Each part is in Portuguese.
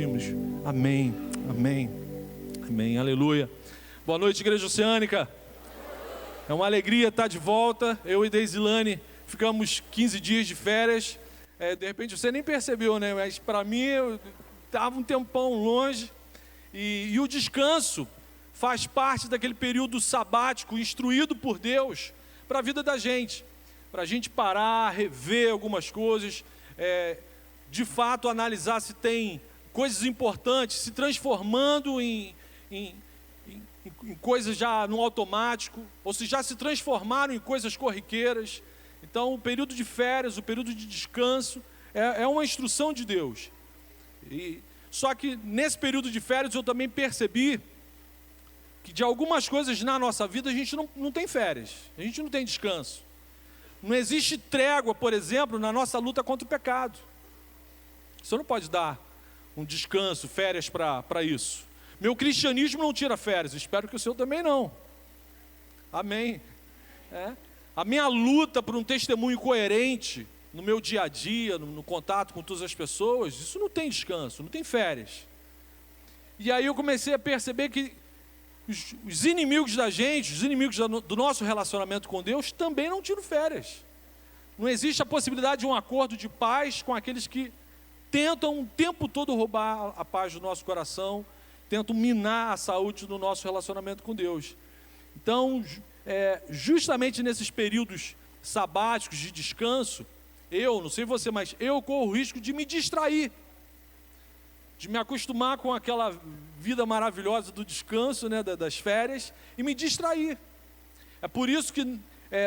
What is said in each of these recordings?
pedimos. Amém, amém, amém, aleluia. Boa noite, Igreja Oceânica. É uma alegria estar de volta. Eu e Deisilane ficamos 15 dias de férias. De repente você nem percebeu, né? Mas para mim eu estava um tempão longe. E o descanso faz parte daquele período sabático instruído por Deus para a vida da gente. Para a gente parar, rever algumas coisas, de fato analisar se tem coisas importantes se transformando em coisas já no automático, ou se já se transformaram em coisas corriqueiras. Então o período de férias, o período de descanso é uma instrução de Deus. Só que nesse período de férias eu também percebi que de algumas coisas na nossa vida a gente não tem férias, a gente não tem descanso. Não existe trégua, por exemplo, na nossa luta contra o pecado. Você não pode dar um descanso, férias para isso. Meu cristianismo não tira férias, espero que o seu também não. Amém. A minha luta por um testemunho coerente no meu dia a dia, no contato com todas as pessoas, isso não tem descanso, não tem férias. E aí eu comecei a perceber que os inimigos da gente, os inimigos do nosso relacionamento com Deus, também não tiram férias. Não existe a possibilidade de um acordo de paz com aqueles que tentam o tempo todo roubar a paz do nosso coração, tentam minar a saúde do nosso relacionamento com Deus. Então, justamente nesses períodos sabáticos de descanso, eu, não sei você, mas eu corro o risco de me distrair, de me acostumar com aquela vida maravilhosa do descanso, né, das férias, e me distrair. É por isso que,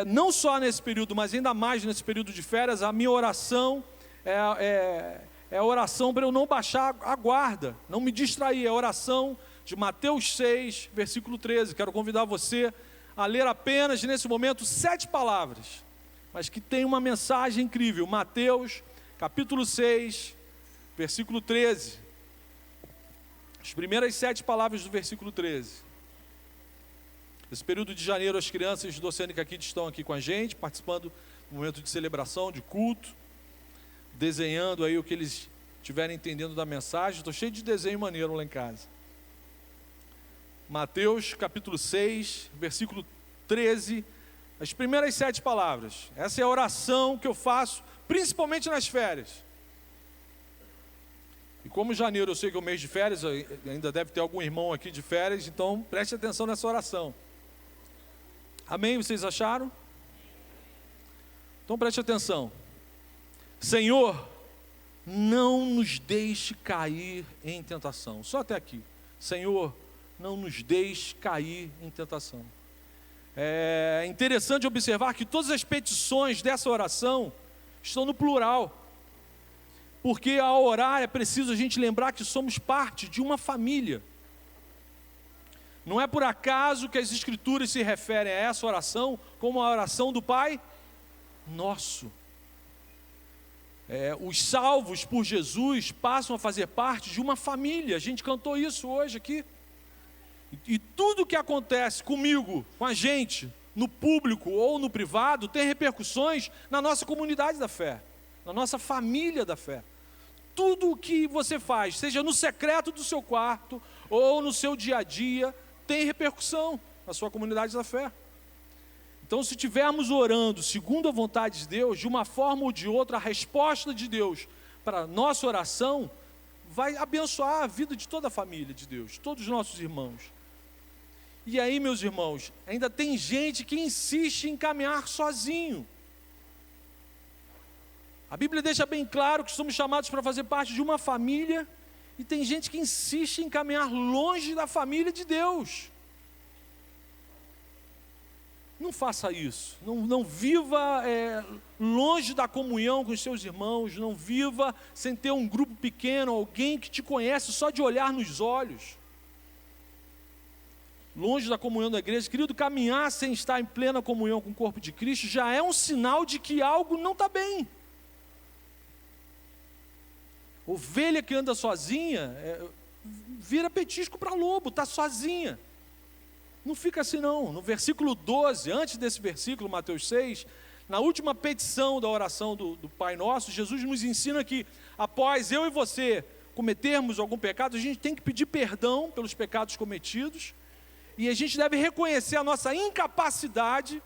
não só nesse período, mas ainda mais nesse período de férias, a minha oração é a oração para eu não baixar a guarda, não me distrair. É a oração de Mateus 6, versículo 13. Quero convidar você a ler apenas nesse momento 7 palavras, mas que tem uma mensagem incrível. Mateus, capítulo 6, versículo 13. As primeiras 7 palavras do versículo 13. Esse período de janeiro, as crianças do Oceânica Kids estão aqui com a gente, participando do momento de celebração, de culto, desenhando aí o que eles estiverem entendendo da mensagem. Estou cheio de desenho maneiro lá em casa. Mateus capítulo 6, versículo 13, as primeiras 7 palavras. Essa é a oração que eu faço, principalmente nas férias. E como janeiro eu sei que é o mês de férias, ainda deve ter algum irmão aqui de férias, então preste atenção nessa oração. Amém? Vocês acharam? Então preste atenção. Senhor, não nos deixe cair em tentação. Só até aqui. Senhor, não nos deixe cair em tentação. É interessante observar que todas as petições dessa oração estão no plural. Porque ao orar é preciso a gente lembrar que somos parte de uma família. Não é por acaso que as Escrituras se referem a essa oração como a oração do Pai Nosso. Os salvos por Jesus passam a fazer parte de uma família. A gente cantou isso hoje aqui. E tudo que acontece comigo, com a gente, no público ou no privado, tem repercussões na nossa comunidade da fé, na nossa família da fé. Tudo o que você faz, seja no secreto do seu quarto ou no seu dia a dia, tem repercussão na sua comunidade da fé. Então, se estivermos orando segundo a vontade de Deus, de uma forma ou de outra, a resposta de Deus para a nossa oração vai abençoar a vida de toda a família de Deus, todos os nossos irmãos. E aí, meus irmãos, ainda tem gente que insiste em caminhar sozinho. A Bíblia deixa bem claro que somos chamados para fazer parte de uma família, e tem gente que insiste em caminhar longe da família de Deus. Não faça isso, não viva longe da comunhão com os seus irmãos, não viva sem ter um grupo pequeno, alguém que te conhece só de olhar nos olhos. Longe da comunhão da igreja, querido, caminhar sem estar em plena comunhão com o corpo de Cristo já é um sinal de que algo não está bem. Ovelha que anda sozinha, vira petisco para lobo, está sozinha. Não fica assim não. No versículo 12, antes desse versículo, Mateus 6, na última petição da oração do Pai Nosso, Jesus nos ensina que após eu e você cometermos algum pecado, a gente tem que pedir perdão pelos pecados cometidos, e a gente deve reconhecer a nossa incapacidade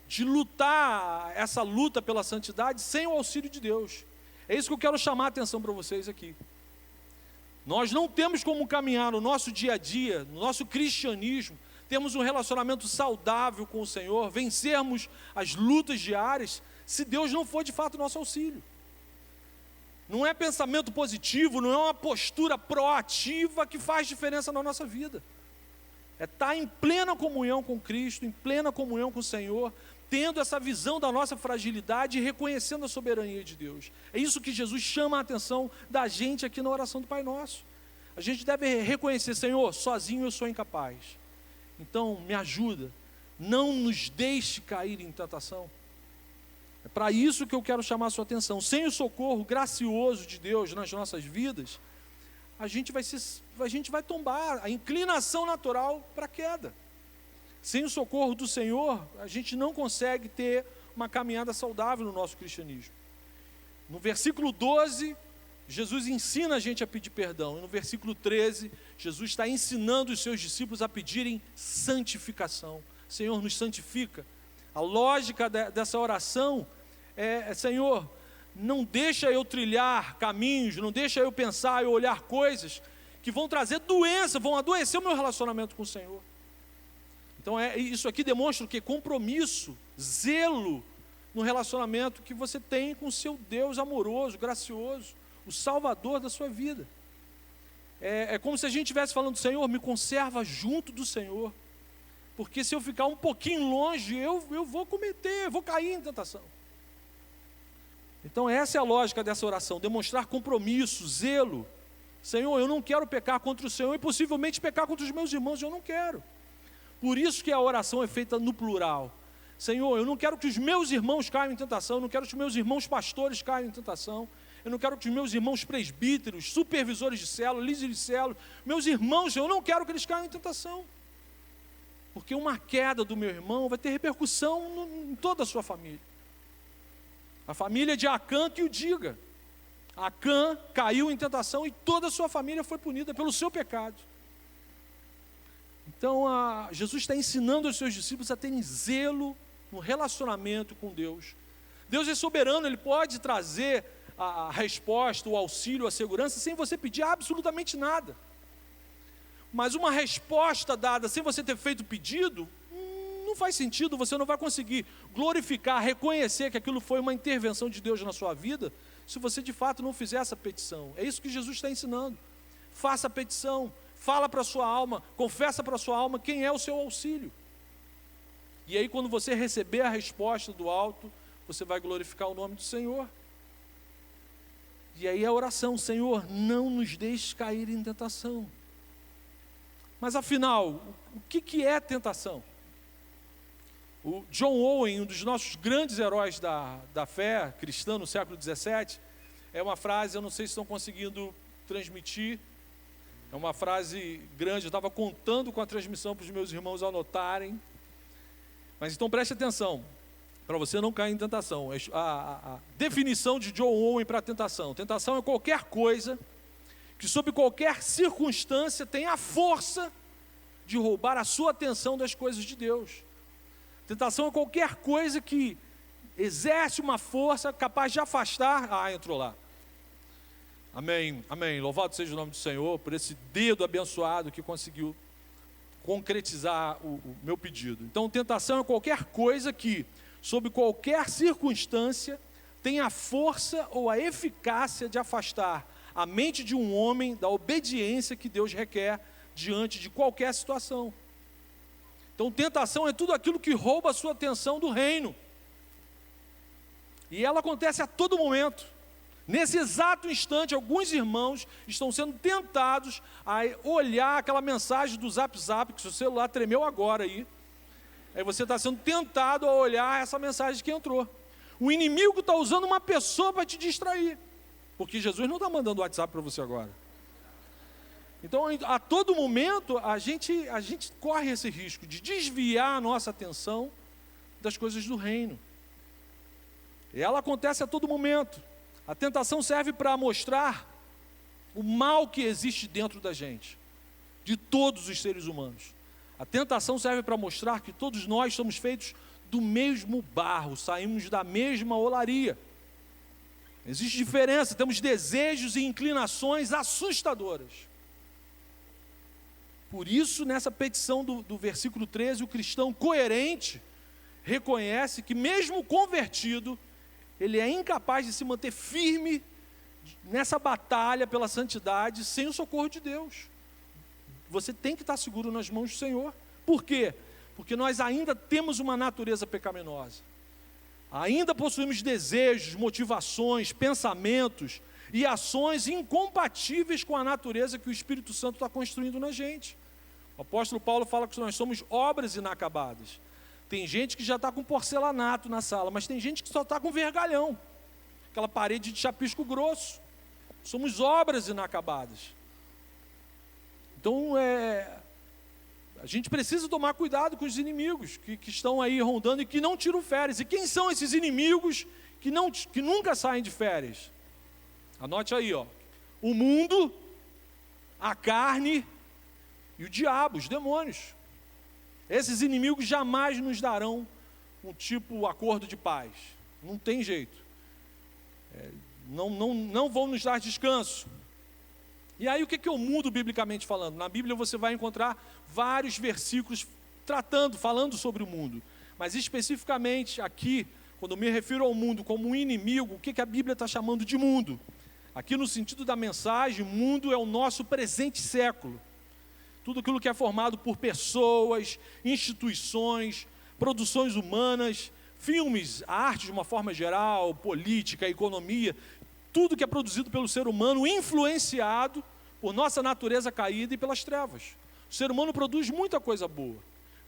de lutar, essa luta pela santidade, sem o auxílio de Deus. É isso que eu quero chamar a atenção para vocês aqui. Nós não temos como caminhar no nosso dia a dia, no nosso cristianismo, termos um relacionamento saudável com o Senhor, vencermos as lutas diárias, se Deus não for de fato nosso auxílio. Não é pensamento positivo, não é uma postura proativa que faz diferença na nossa vida. É estar em plena comunhão com Cristo, em plena comunhão com o Senhor, tendo essa visão da nossa fragilidade e reconhecendo a soberania de Deus. É isso que Jesus chama a atenção da gente aqui na oração do Pai Nosso. A gente deve reconhecer: Senhor, sozinho eu sou incapaz. Então, me ajuda, não nos deixe cair em tentação. É para isso que eu quero chamar a sua atenção. Sem o socorro gracioso de Deus nas nossas vidas, a gente vai tombar, a inclinação natural para a queda. Sem o socorro do Senhor, a gente não consegue ter uma caminhada saudável no nosso cristianismo. No versículo 12, Jesus ensina a gente a pedir perdão. E no versículo 13, Jesus está ensinando os seus discípulos a pedirem santificação. Senhor, nos santifica. A lógica dessa oração é: Senhor, não deixa eu trilhar caminhos, não deixa eu pensar e olhar coisas que vão trazer doença, vão adoecer o meu relacionamento com o Senhor. Então isso aqui demonstra o quê? Compromisso, zelo no relacionamento que você tem com o seu Deus amoroso, gracioso, o Salvador da sua vida. É como se a gente estivesse falando: Senhor, me conserva junto do Senhor, porque se eu ficar um pouquinho longe, eu vou cair em tentação. Então essa é a lógica dessa oração: demonstrar compromisso, zelo. Senhor, eu não quero pecar contra o Senhor e possivelmente pecar contra os meus irmãos, eu não quero. Por isso que a oração é feita no plural. Senhor, eu não quero que os meus irmãos caiam em tentação, eu não quero que os meus irmãos pastores caiam em tentação, eu não quero que os meus irmãos presbíteros, supervisores de célula, líderes de célula, meus irmãos, eu não quero que eles caiam em tentação. Porque uma queda do meu irmão vai ter repercussão em toda a sua família. A família de Acã que o diga. Acã caiu em tentação e toda a sua família foi punida pelo seu pecado. Então, Jesus está ensinando aos seus discípulos a terem zelo no relacionamento com Deus. Deus é soberano, Ele pode trazer a resposta, o auxílio, a segurança, sem você pedir absolutamente nada. Mas uma resposta dada sem você ter feito o pedido, não faz sentido, você não vai conseguir glorificar, reconhecer que aquilo foi uma intervenção de Deus na sua vida, se você de fato não fizer essa petição. É isso que Jesus está ensinando. Faça a petição. Fala para a sua alma, confessa para a sua alma quem é o seu auxílio. E aí, quando você receber a resposta do alto, você vai glorificar o nome do Senhor. E aí a oração: Senhor, não nos deixes cair em tentação. Mas afinal, o que é tentação? O John Owen, um dos nossos grandes heróis da fé cristã no século XVII, é uma frase, eu não sei se estão conseguindo transmitir, é uma frase grande, eu estava contando com a transmissão para os meus irmãos anotarem, mas então preste atenção, para você não cair em tentação. A definição de John Owen para a tentação: tentação é qualquer coisa que sob qualquer circunstância tem a força de roubar a sua atenção das coisas de Deus. Tentação é qualquer coisa que exerce uma força capaz de afastar. Entrou lá. Amém, amém. Louvado seja o nome do Senhor por esse dedo abençoado que conseguiu concretizar o meu pedido. Então, tentação é qualquer coisa que, sob qualquer circunstância, tem a força ou a eficácia de afastar a mente de um homem da obediência que Deus requer diante de qualquer situação. Então, tentação é tudo aquilo que rouba a sua atenção do reino. E ela acontece a todo momento. Nesse exato instante, alguns irmãos estão sendo tentados a olhar aquela mensagem do Zap Zap, que seu celular tremeu agora aí você está sendo tentado a olhar essa mensagem que entrou. O inimigo está usando uma pessoa para te distrair, porque Jesus não está mandando o WhatsApp para você agora. Então, a todo momento, a gente corre esse risco de desviar a nossa atenção das coisas do reino. E ela acontece a todo momento. A tentação serve para mostrar o mal que existe dentro da gente, de todos os seres humanos. A tentação serve para mostrar que todos nós somos feitos do mesmo barro, saímos da mesma olaria. Existe diferença, temos desejos e inclinações assustadoras. Por isso, nessa petição do versículo 13, o cristão coerente reconhece que, mesmo convertido, ele é incapaz de se manter firme nessa batalha pela santidade sem o socorro de Deus. Você tem que estar seguro nas mãos do Senhor. Por quê? Porque nós ainda temos uma natureza pecaminosa. Ainda possuímos desejos, motivações, pensamentos e ações incompatíveis com a natureza que o Espírito Santo está construindo na gente. O apóstolo Paulo fala que nós somos obras inacabadas. Tem gente que já está com porcelanato na sala, mas tem gente que só está com vergalhão. Aquela parede de chapisco grosso. Somos obras inacabadas. Então, a gente precisa tomar cuidado com os inimigos que estão aí rondando e que não tiram férias. E quem são esses inimigos que nunca saem de férias? Anote aí, ó. O mundo, a carne e o diabo, os demônios. Esses inimigos jamais nos darão um tipo acordo de paz. Não tem jeito. Não vão nos dar descanso. E aí o que é o mundo biblicamente falando? Na Bíblia você vai encontrar vários versículos falando sobre o mundo. Mas especificamente aqui, quando eu me refiro ao mundo como um inimigo, o que a Bíblia está chamando de mundo? Aqui no sentido da mensagem, mundo é o nosso presente século. Tudo aquilo que é formado por pessoas, instituições, produções humanas, filmes, arte de uma forma geral, política, economia, tudo que é produzido pelo ser humano, influenciado por nossa natureza caída e pelas trevas. O ser humano produz muita coisa boa,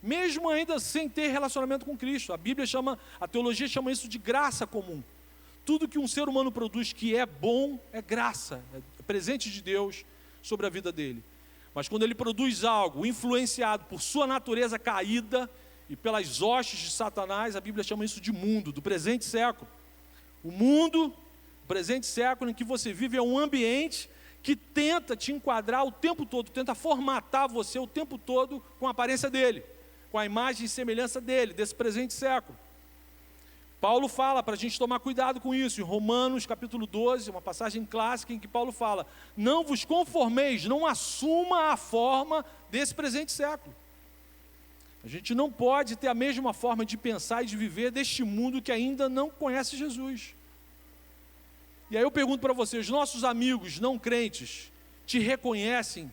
mesmo ainda sem ter relacionamento com Cristo. A teologia chama isso de graça comum. Tudo que um ser humano produz que é bom, é graça, é presente de Deus sobre a vida dele. Mas quando ele produz algo influenciado por sua natureza caída e pelas hostes de Satanás, a Bíblia chama isso de mundo, do presente século. O mundo, o presente século em que você vive, é um ambiente que tenta te enquadrar o tempo todo, tenta formatar você o tempo todo com a aparência dele, com a imagem e semelhança dele, desse presente século. Paulo fala para a gente tomar cuidado com isso, em Romanos capítulo 12, uma passagem clássica em que Paulo fala: não vos conformeis, não assuma a forma desse presente século. A gente não pode ter a mesma forma de pensar e de viver deste mundo que ainda não conhece Jesus. E aí eu pergunto para vocês, nossos amigos não crentes te reconhecem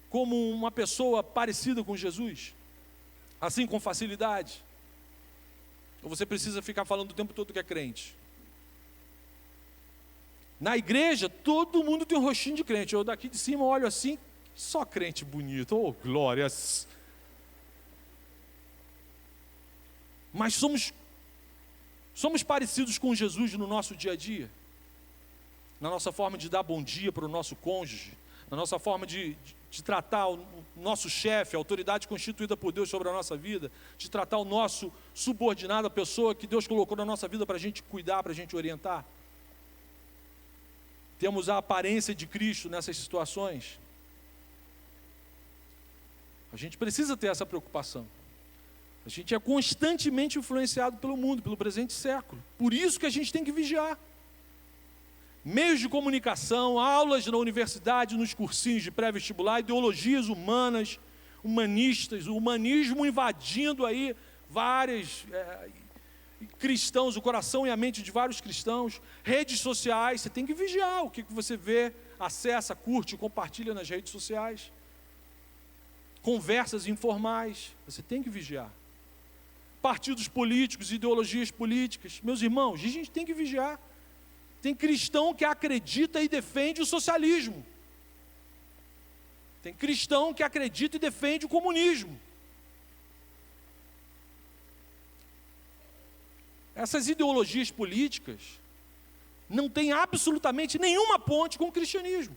como uma pessoa parecida com Jesus? Assim, com facilidade? Ou você precisa ficar falando o tempo todo que é crente? Na igreja, todo mundo tem um rostinho de crente. Eu daqui de cima olho assim, só crente bonito, oh glórias. Mas somos parecidos com Jesus no nosso dia a dia? Na nossa forma de dar bom dia para o nosso cônjuge, na nossa forma de tratar o nosso chefe, a autoridade constituída por Deus sobre a nossa vida, de tratar o nosso subordinado, a pessoa que Deus colocou na nossa vida para a gente cuidar, para a gente orientar. Temos a aparência de Cristo nessas situações. A gente precisa ter essa preocupação. A gente é constantemente influenciado pelo mundo, pelo presente século. Por isso que a gente tem que vigiar. Meios de comunicação, aulas na universidade, nos cursinhos de pré-vestibular, ideologias humanas, humanistas, o humanismo invadindo aí vários cristãos, o coração e a mente de vários cristãos, redes sociais, você tem que vigiar o que você vê, acessa, curte, compartilha nas redes sociais. Conversas informais, você tem que vigiar. Partidos políticos, ideologias políticas, meus irmãos, a gente tem que vigiar. Tem cristão que acredita e defende o socialismo. Tem cristão que acredita e defende o comunismo. Essas ideologias políticas não têm absolutamente nenhuma ponte com o cristianismo.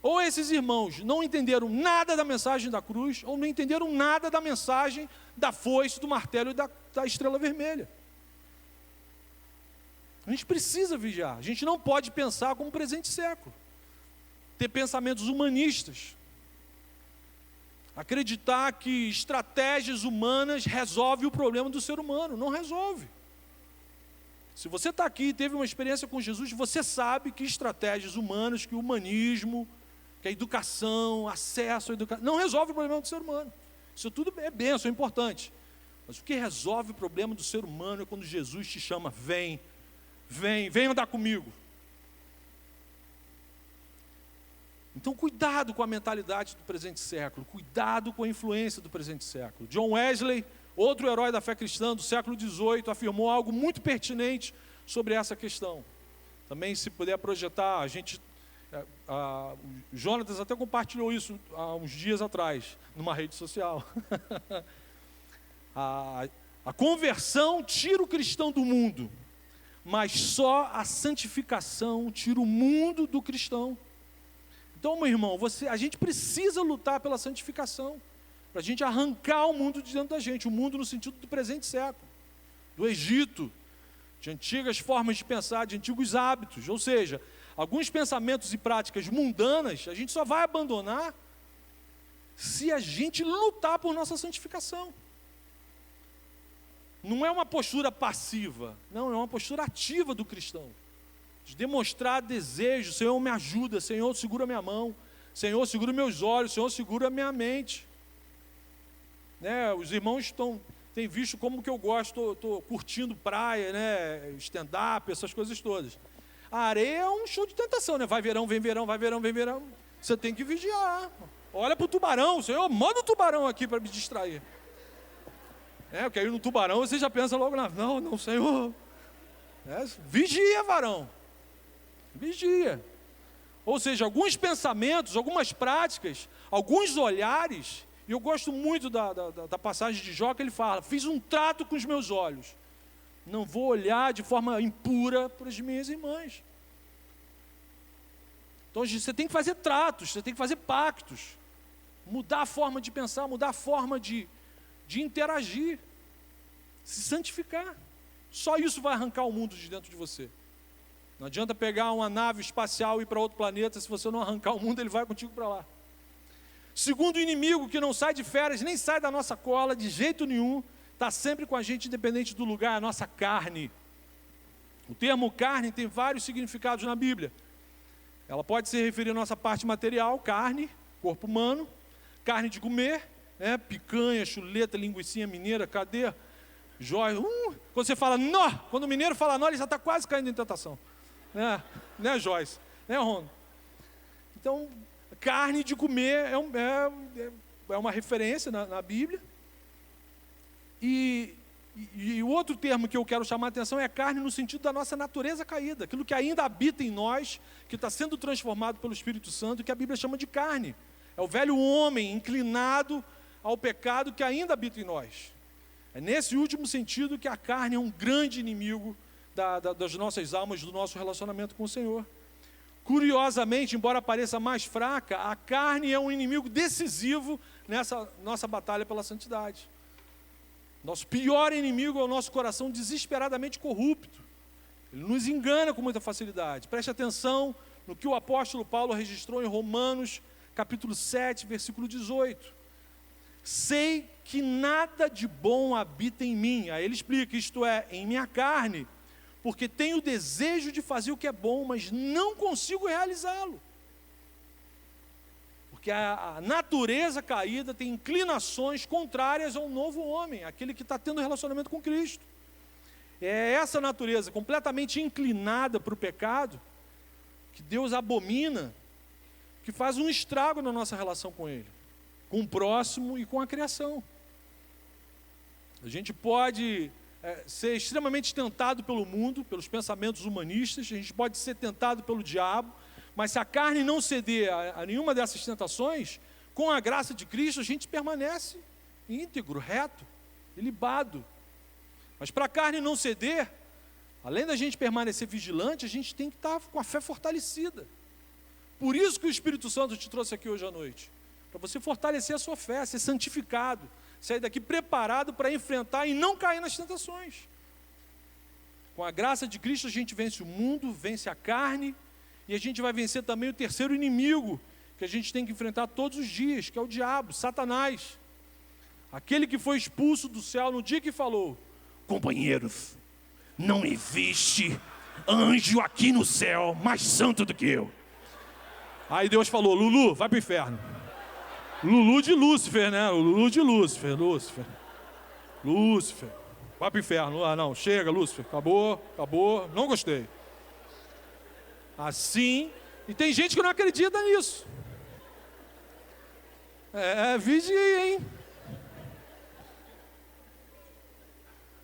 Ou esses irmãos não entenderam nada da mensagem da cruz, ou não entenderam nada da mensagem da foice, do martelo e da estrela vermelha. A gente precisa vigiar. A gente não pode pensar como presente século. ter pensamentos humanistas. Acreditar que estratégias humanas resolvem o problema do ser humano. Não resolve. Se você está aqui e teve uma experiência com Jesus, você sabe que estratégias humanas, que o humanismo, que a educação, acesso à educação, não resolve o problema do ser humano. Isso tudo é bênção, é importante. Mas o que resolve o problema do ser humano é quando Jesus te chama, vem andar comigo. Então, cuidado com a mentalidade do presente século, cuidado com a influência do presente século. John Wesley, outro herói da fé cristã do século XVIII, afirmou algo muito pertinente sobre essa questão. Também, se puder projetar, o Jonatas até compartilhou isso há uns dias atrás, numa rede social. A conversão tira o cristão do mundo, mas só a santificação tira o mundo do cristão. Então, meu irmão, a gente precisa lutar pela santificação, para a gente arrancar o mundo de dentro da gente, o mundo no sentido do presente século, do Egito, de antigas formas de pensar, de antigos hábitos, ou seja, alguns pensamentos e práticas mundanas, a gente só vai abandonar se a gente lutar por nossa santificação. Não é uma postura passiva, não, é uma postura ativa do cristão. De demonstrar desejo, Senhor, me ajuda, Senhor, segura minha mão, Senhor, segura meus olhos, Senhor, segura minha mente. Né, os irmãos têm visto como que eu gosto, estou curtindo praia, né, stand-up, essas coisas todas. A areia é um show de tentação, né? Vai verão, vem verão, vai verão, vem verão. Você tem que vigiar. Olha para o tubarão, Senhor, manda o tubarão aqui para me distrair. Porque aí no tubarão você já pensa logo, não, Senhor. Vigia, varão. Vigia. Ou seja, alguns pensamentos, algumas práticas, alguns olhares, e eu gosto muito da passagem de Jó, que ele fala, fiz um trato com os meus olhos, não vou olhar de forma impura para as minhas irmãs. Então você tem que fazer tratos, você tem que fazer pactos, mudar a forma de pensar, mudar a forma de interagir, se santificar. Só isso vai arrancar o mundo de dentro de você. Não adianta pegar uma nave espacial e ir para outro planeta, se você não arrancar o mundo, ele vai contigo para lá. Segundo o inimigo, que não sai de férias, nem sai da nossa cola de jeito nenhum, está sempre com a gente, independente do lugar, a nossa carne. O termo carne tem vários significados na Bíblia. Ela pode se referir à nossa parte material, carne, corpo humano, carne de comer, picanha, chuleta, linguicinha mineira, cadê? Jóia. Quando você fala nó, quando o mineiro fala nó, ele já está quase caindo em tentação. Né, Joyce? Né, Ron? Então, carne de comer é uma referência na Bíblia. E o outro termo que eu quero chamar a atenção é carne no sentido da nossa natureza caída, aquilo que ainda habita em nós, que está sendo transformado pelo Espírito Santo, que a Bíblia chama de carne. É o velho homem inclinado ao pecado que ainda habita em nós. É nesse último sentido que a carne é um grande inimigo das nossas almas, do nosso relacionamento com o Senhor. Curiosamente, embora pareça mais fraca, a carne é um inimigo decisivo nessa nossa batalha pela santidade. Nosso pior inimigo é o nosso coração desesperadamente corrupto. Ele nos engana com muita facilidade. Preste atenção no que o apóstolo Paulo registrou em Romanos, capítulo 7, versículo 18. Sei que nada de bom habita em mim. Aí ele explica, isto é, em minha carne, porque tenho o desejo de fazer o que é bom, mas não consigo realizá-lo. Porque a natureza caída tem inclinações contrárias ao novo homem, aquele que está tendo relacionamento com Cristo. É essa natureza completamente inclinada para o pecado, que Deus abomina, que faz um estrago na nossa relação com Ele, com o próximo e com a criação. A gente pode ser extremamente tentado pelo mundo, pelos pensamentos humanistas, a gente pode ser tentado pelo diabo, mas se a carne não ceder a nenhuma dessas tentações, com a graça de Cristo a gente permanece íntegro, reto, ilibado. Mas para a carne não ceder, além da gente permanecer vigilante, a gente tem que estar com a fé fortalecida. Por isso que o Espírito Santo te trouxe aqui hoje à noite, para você fortalecer a sua fé, ser santificado, sair daqui preparado para enfrentar e não cair nas tentações. Com a graça de Cristo a gente vence o mundo, vence a carne, e a gente vai vencer também o terceiro inimigo que a gente tem que enfrentar todos os dias, que é o diabo, Satanás. Aquele que foi expulso do céu no dia que falou: companheiros, não existe anjo aqui no céu mais santo do que eu. Aí Deus falou: Lulu, vai para o inferno. Lulu de Lúcifer, né? Lulu de Lúcifer, Lúcifer, vai para o inferno. Ah, não, chega, Lúcifer, acabou, não gostei. Assim, e tem gente que não acredita nisso. Vigia, hein?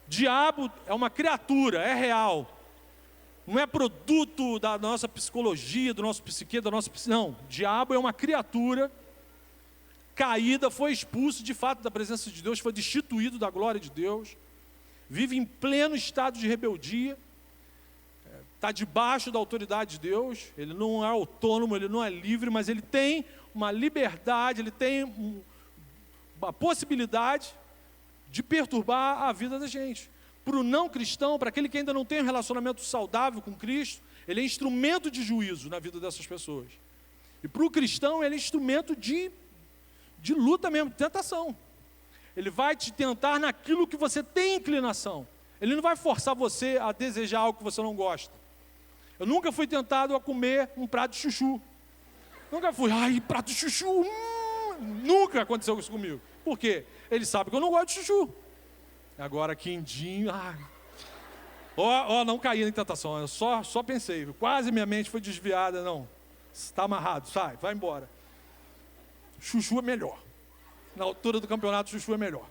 Diabo é uma criatura, é real. Não é produto da nossa psicologia, do nosso psique, da nossa... Não, diabo é uma criatura caída, foi expulso de fato da presença de Deus, foi destituído da glória de Deus, vive em pleno estado de rebeldia, está debaixo da autoridade de Deus, ele não é autônomo, ele não é livre, mas ele tem uma liberdade, ele tem uma possibilidade de perturbar a vida da gente. Para o não cristão, para aquele que ainda não tem um relacionamento saudável com Cristo, ele é instrumento de juízo na vida dessas pessoas. E para o cristão, ele é instrumento de luta mesmo, de tentação. Ele vai te tentar naquilo que você tem inclinação. Ele não vai forçar você a desejar algo que você não gosta. Eu nunca fui tentado a comer um prato de chuchu. Nunca fui, prato de chuchu, nunca aconteceu isso comigo. Por quê? Ele sabe que eu não gosto de chuchu. Agora, quindinho, não caí na tentação, eu só pensei, quase minha mente foi desviada, não, está amarrado, sai, vai embora. Chuchu é melhor, na altura do campeonato chuchu é melhor.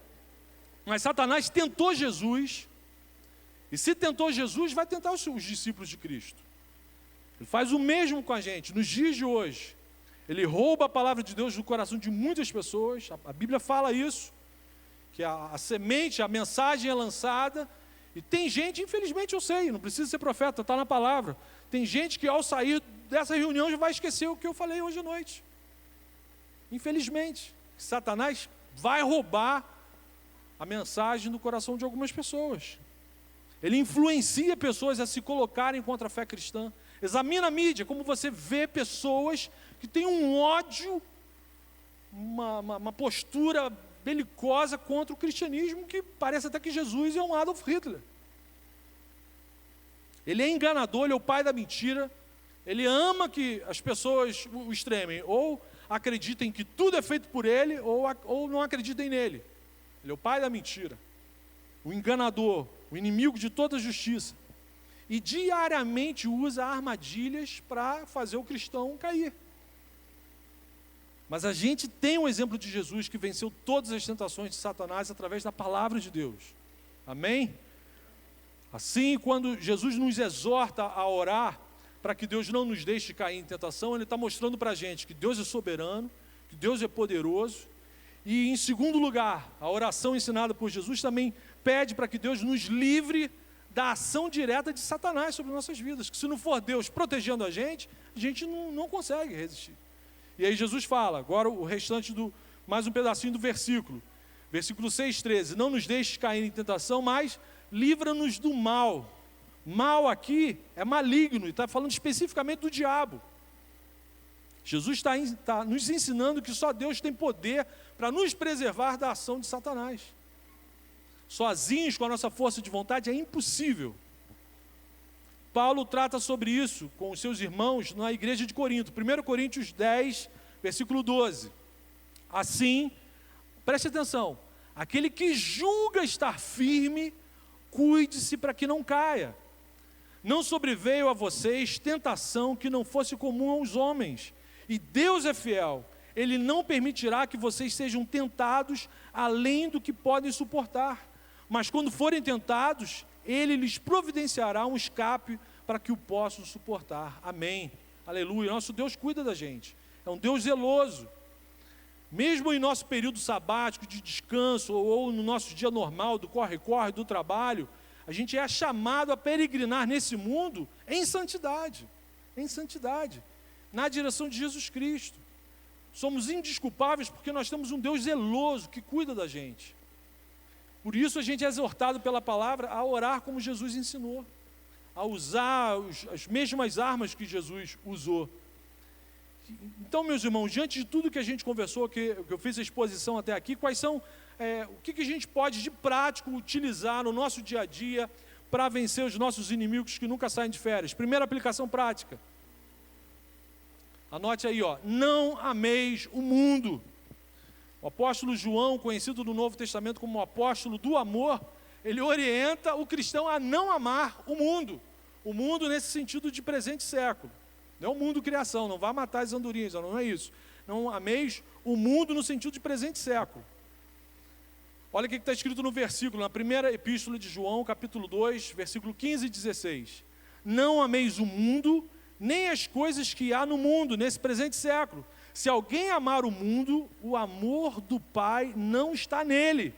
Mas Satanás tentou Jesus, e se tentou Jesus, vai tentar os discípulos de Cristo. Ele faz o mesmo com a gente, nos dias de hoje. Ele rouba a palavra de Deus do coração de muitas pessoas, a Bíblia fala isso, que a semente, a mensagem é lançada, e tem gente, infelizmente eu sei, não precisa ser profeta, está na palavra, tem gente que ao sair dessa reunião já vai esquecer o que eu falei hoje à noite. Infelizmente, Satanás vai roubar a mensagem do coração de algumas pessoas. Ele influencia pessoas a se colocarem contra a fé cristã. Examina a mídia, como você vê pessoas que têm um ódio, uma postura belicosa contra o cristianismo, que parece até que Jesus é um Adolf Hitler. Ele é enganador, ele é o pai da mentira, ele ama que as pessoas o extremem, ou acreditem que tudo é feito por ele, ou não acreditem nele. Ele é o pai da mentira, o enganador, o inimigo de toda a justiça, e diariamente usa armadilhas para fazer o cristão cair. Mas a gente tem um exemplo de Jesus que venceu todas as tentações de Satanás através da palavra de Deus. Amém? Assim, quando Jesus nos exorta a orar para que Deus não nos deixe cair em tentação, Ele está mostrando para a gente que Deus é soberano, que Deus é poderoso. E em segundo lugar, a oração ensinada por Jesus também pede para que Deus nos livre da ação direta de Satanás sobre nossas vidas. Que se não for Deus protegendo a gente não consegue resistir. E aí Jesus fala, agora o restante mais um pedacinho do versículo. Versículo 6,13. Não nos deixes cair em tentação, mas livra-nos do mal. Mal aqui é maligno, e está falando especificamente do diabo. Jesus está nos ensinando que só Deus tem poder para nos preservar da ação de Satanás. Sozinhos, com a nossa força de vontade, é impossível. Paulo trata sobre isso com os seus irmãos na igreja de Corinto. 1 Coríntios 10, versículo 12. Assim, preste atenção, aquele que julga estar firme, cuide-se para que não caia. Não sobreveio a vocês tentação que não fosse comum aos homens. E Deus é fiel, Ele não permitirá que vocês sejam tentados além do que podem suportar. Mas quando forem tentados, Ele lhes providenciará um escape para que o possam suportar. Amém. Aleluia. Nosso Deus cuida da gente. É um Deus zeloso. Mesmo em nosso período sabático de descanso, ou no nosso dia normal, do corre-corre, do trabalho, a gente é chamado a peregrinar nesse mundo em santidade, na direção de Jesus Cristo. Somos indesculpáveis porque nós temos um Deus zeloso que cuida da gente. Por isso a gente é exortado pela palavra a orar como Jesus ensinou, a usar as mesmas armas que Jesus usou. Então, meus irmãos, diante de tudo que a gente conversou, que eu fiz a exposição até aqui, quais são, o que a gente pode de prático utilizar no nosso dia a dia para vencer os nossos inimigos que nunca saem de férias? Primeira aplicação prática. Anote aí, não ameis o mundo. O apóstolo João, conhecido no Novo Testamento como o apóstolo do amor, ele orienta o cristão a não amar o mundo. O mundo nesse sentido de presente século. Não é o mundo criação, não vá matar as andorinhas, não é isso. Não ameis o mundo no sentido de presente século. Olha o que está escrito no versículo, na primeira epístola de João, capítulo 2, versículo 15 e 16. Não ameis o mundo, nem as coisas que há no mundo, nesse presente século. Se alguém amar o mundo, o amor do Pai não está nele.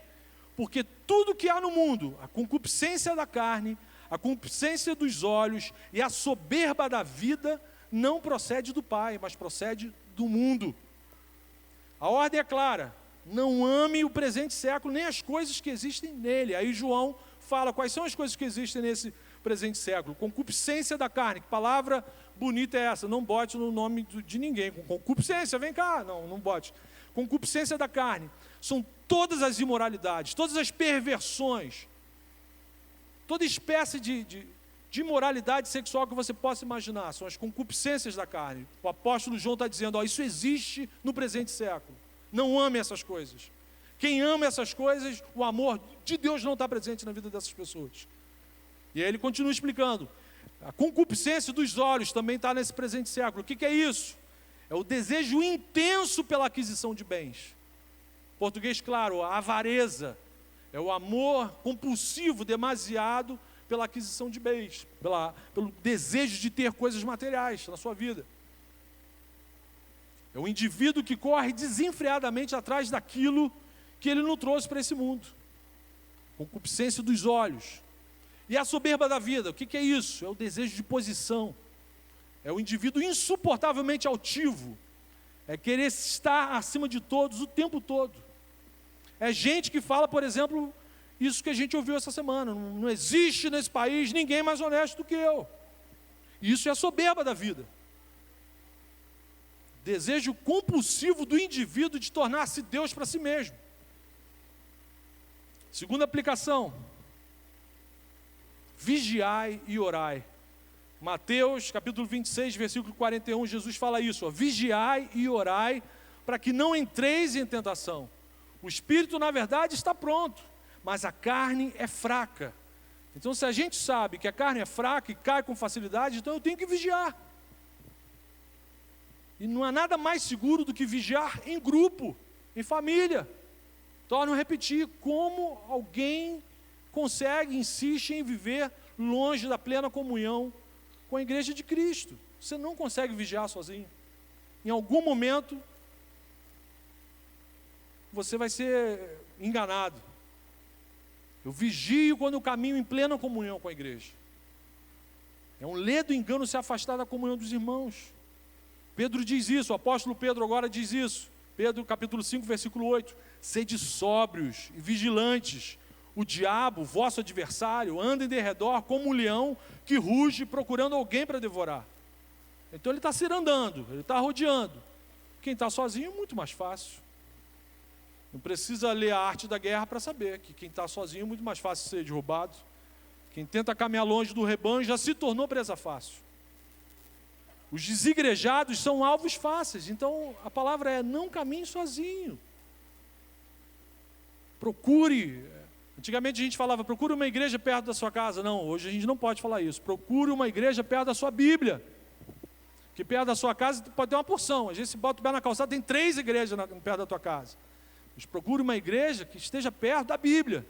Porque tudo que há no mundo, a concupiscência da carne, a concupiscência dos olhos e a soberba da vida, não procede do Pai, mas procede do mundo. A ordem é clara: não ame o presente século, nem as coisas que existem nele. Aí João fala quais são as coisas que existem nesse presente século. Concupiscência da carne, que palavra bonita é essa? Não bote no nome de ninguém. Com concupiscência, vem cá, não bote. Concupiscência da carne, são todas as imoralidades, todas as perversões, toda espécie de imoralidade sexual que você possa imaginar, são as concupiscências da carne. O apóstolo João está dizendo, isso existe no presente século. Não ame essas coisas. Quem ama essas coisas, o amor de Deus não está presente na vida dessas pessoas. E aí ele continua explicando. A concupiscência dos olhos também está nesse presente século. O que é isso? É o desejo intenso pela aquisição de bens. Em português, claro, a avareza. É o amor compulsivo, demasiado, pela aquisição de bens, pelo desejo de ter coisas materiais na sua vida. É o indivíduo que corre desenfreadamente atrás daquilo que ele não trouxe para esse mundo. Concupiscência dos olhos. E a soberba da vida, o que é isso? É o desejo de posição. É o indivíduo insuportavelmente altivo. É querer estar acima de todos o tempo todo. É gente que fala, por exemplo, isso que a gente ouviu essa semana: não existe nesse país ninguém mais honesto do que eu. Isso é a soberba da vida. Desejo compulsivo do indivíduo de tornar-se Deus para si mesmo. Segunda aplicação: vigiai e orai. Mateus capítulo 26, versículo 41, Jesus fala isso: vigiai e orai para que não entreis em tentação. O espírito, na verdade, está pronto, mas a carne é fraca. Então, se a gente sabe que a carne é fraca e cai com facilidade, então eu tenho que vigiar. E não há nada mais seguro do que vigiar em grupo, em família. Torno a repetir: como alguém consegue, insiste em viver longe da plena comunhão com a igreja de Cristo? Você não consegue vigiar sozinho. Em algum momento, você vai ser enganado. Eu vigio quando eu caminho em plena comunhão com a igreja. É um ledo engano se afastar da comunhão dos irmãos. Pedro diz isso, o apóstolo Pedro agora diz isso. Pedro capítulo 5, versículo 8. Sede sóbrios e vigilantes. O diabo, vosso adversário, anda em derredor como um leão que ruge procurando alguém para devorar. Então ele está cirandando, ele está rodeando. Quem está sozinho é muito mais fácil. Não precisa ler a arte da guerra para saber que quem está sozinho é muito mais fácil ser derrubado. Quem tenta caminhar longe do rebanho já se tornou presa fácil. Os desigrejados são alvos fáceis. Então a palavra é: não caminhe sozinho. Procure. Antigamente a gente falava: procure uma igreja perto da sua casa. Não, hoje a gente não pode falar isso. Procure uma igreja perto da sua Bíblia. Que perto da sua casa pode ter uma porção. Às vezes você bota o pé na calçada, tem 3 igrejas perto da tua casa. Mas procure uma igreja que esteja perto da Bíblia.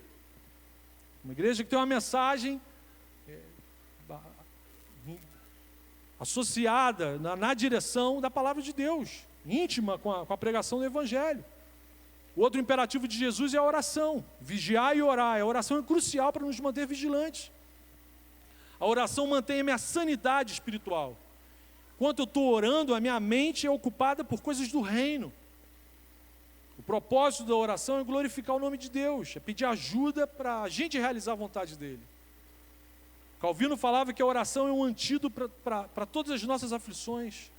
Uma igreja que tem uma mensagem associada na direção da palavra de Deus, íntima com a pregação do Evangelho. O outro imperativo de Jesus é a oração. Vigiar e orar. A oração é crucial para nos manter vigilantes. A oração mantém a minha sanidade espiritual. Enquanto eu estou orando, a minha mente é ocupada por coisas do reino. O propósito da oração é glorificar o nome de Deus, é pedir ajuda para a gente realizar a vontade dele. Calvino falava que a oração é um antídoto para todas as nossas aflições.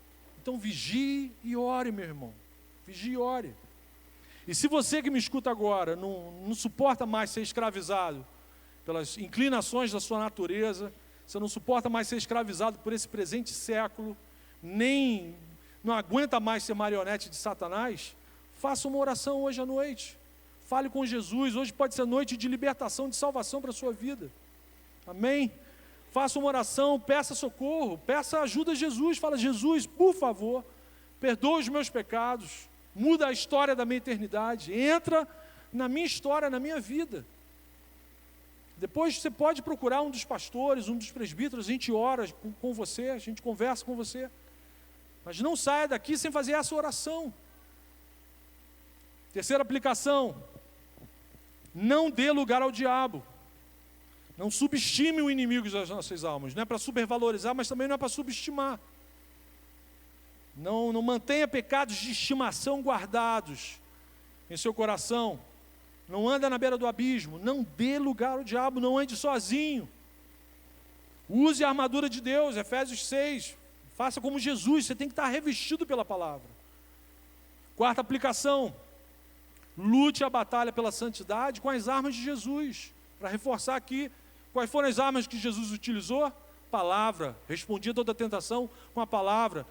Então vigie e ore, meu irmão. Vigie e ore. E se você que me escuta agora não suporta mais ser escravizado pelas inclinações da sua natureza, você não suporta mais ser escravizado por esse presente século, nem não aguenta mais ser marionete de Satanás, faça uma oração hoje à noite. Fale com Jesus. Hoje pode ser noite de libertação, de salvação para a sua vida. Amém? Faça uma oração, peça socorro, peça ajuda a Jesus. Fala: Jesus, por favor, perdoa os meus pecados, muda a história da minha eternidade, entra na minha história, na minha vida. Depois você pode procurar um dos pastores, um dos presbíteros, a gente ora com você, a gente conversa com você. Mas não saia daqui sem fazer essa oração. Terceira aplicação: não dê lugar ao diabo. Não subestime o inimigo das nossas almas. Não é para supervalorizar, mas também não é para subestimar. Não mantenha pecados de estimação guardados em seu coração. Não anda na beira do abismo. Não dê lugar ao diabo, não ande sozinho. Use a armadura de Deus, Efésios 6. Faça como Jesus, você tem que estar revestido pela palavra. Quarta aplicação: lute a batalha pela santidade com as armas de Jesus. Para reforçar aqui, quais foram as armas que Jesus utilizou? Palavra. Respondia toda a tentação com a palavra.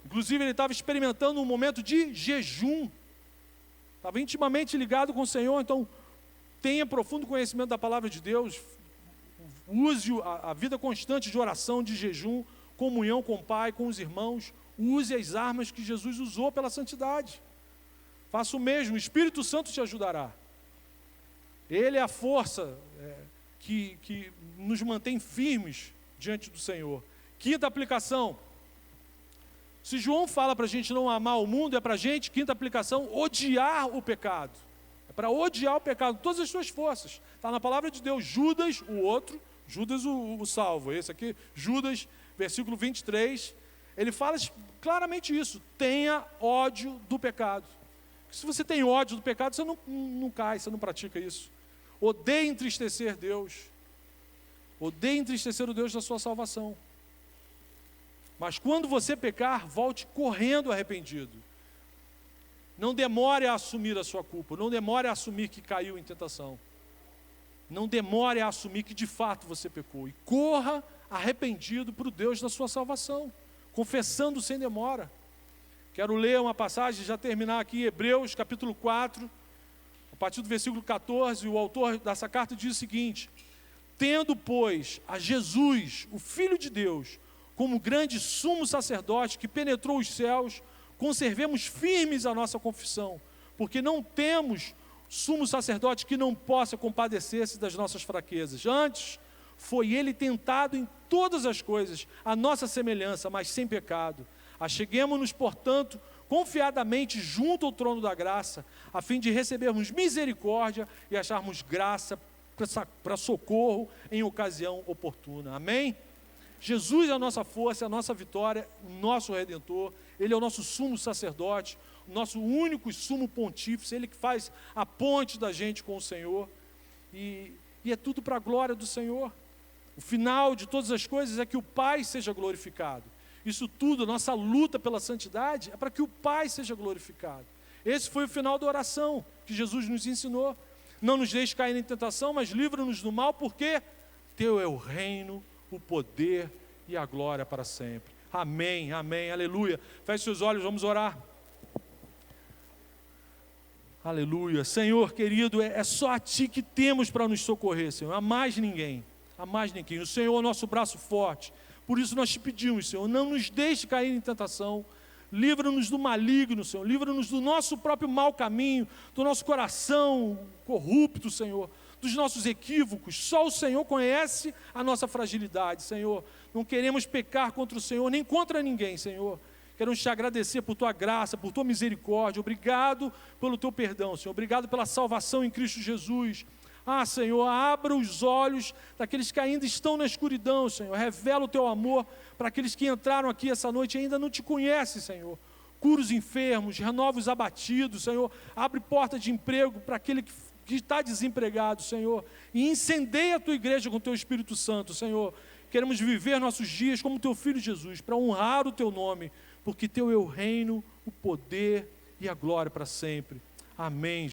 Inclusive ele estava experimentando um momento de jejum. Estava intimamente ligado com o Senhor, então tenha profundo conhecimento da palavra de Deus. Use a vida constante de oração, de jejum, comunhão com o Pai, com os irmãos. Use as armas que Jesus usou pela santidade. Faça o mesmo, o Espírito Santo te ajudará. Ele é a força que nos mantém firmes diante do Senhor. Quinta aplicação: se João fala para a gente não amar o mundo, é para a gente, quinta aplicação, odiar o pecado. É para odiar o pecado, todas as suas forças. Está na palavra de Deus. Judas, o outro, Judas o salvo, esse aqui, Judas, versículo 23, ele fala claramente isso: tenha ódio do pecado. Se você tem ódio do pecado, você não cai, você não pratica isso. Odeie entristecer Deus. Odeie entristecer o Deus da sua salvação. Mas quando você pecar, volte correndo arrependido. Não demore a assumir a sua culpa. Não demore a assumir que caiu em tentação. Não demore a assumir que de fato você pecou. E corra arrependido para o Deus da sua salvação, confessando sem demora. Quero ler uma passagem, já terminar aqui, Hebreus capítulo 4, a partir do versículo 14, o autor dessa carta diz o seguinte: tendo, pois, a Jesus, o Filho de Deus, como grande sumo sacerdote que penetrou os céus, conservemos firmes a nossa confissão, porque não temos sumo sacerdote que não possa compadecer-se das nossas fraquezas. Antes, foi ele tentado em todas as coisas, a nossa semelhança, mas sem pecado. Acheguemo-nos, portanto, confiadamente junto ao trono da graça, a fim de recebermos misericórdia e acharmos graça para socorro em ocasião oportuna. Amém? Jesus é a nossa força, é a nossa vitória, o nosso Redentor. Ele é o nosso sumo sacerdote, o nosso único e sumo pontífice. Ele que faz a ponte da gente com o Senhor. E é tudo para a glória do Senhor. O final de todas as coisas é que o Pai seja glorificado. Isso tudo, nossa luta pela santidade, é para que o Pai seja glorificado. Esse foi o final da oração que Jesus nos ensinou. Não nos deixe cair em tentação, mas livra-nos do mal, porque teu é o reino, o poder e a glória para sempre. Amém, amém, aleluia. Feche seus olhos, vamos orar. Aleluia. Senhor querido, é só a Ti que temos para nos socorrer, Senhor. A mais ninguém, a mais ninguém. O Senhor é o nosso braço forte. Por isso nós te pedimos, Senhor, não nos deixe cair em tentação. Livra-nos do maligno, Senhor. Livra-nos do nosso próprio mau caminho, do nosso coração corrupto, Senhor, dos nossos equívocos. Só o Senhor conhece a nossa fragilidade, Senhor. Não queremos pecar contra o Senhor, nem contra ninguém, Senhor. Queremos te agradecer por tua graça, por tua misericórdia. Obrigado pelo teu perdão, Senhor. Obrigado pela salvação em Cristo Jesus. Senhor, abra os olhos daqueles que ainda estão na escuridão, Senhor. Revela o teu amor para aqueles que entraram aqui essa noite e ainda não te conhecem, Senhor. Cura os enfermos, renova os abatidos, Senhor. Abre porta de emprego para aquele que que está desempregado, Senhor, e incendeia a tua igreja com o teu Espírito Santo, Senhor. Queremos viver nossos dias como teu Filho Jesus, para honrar o teu nome, porque teu é o reino, o poder e a glória para sempre. Amém.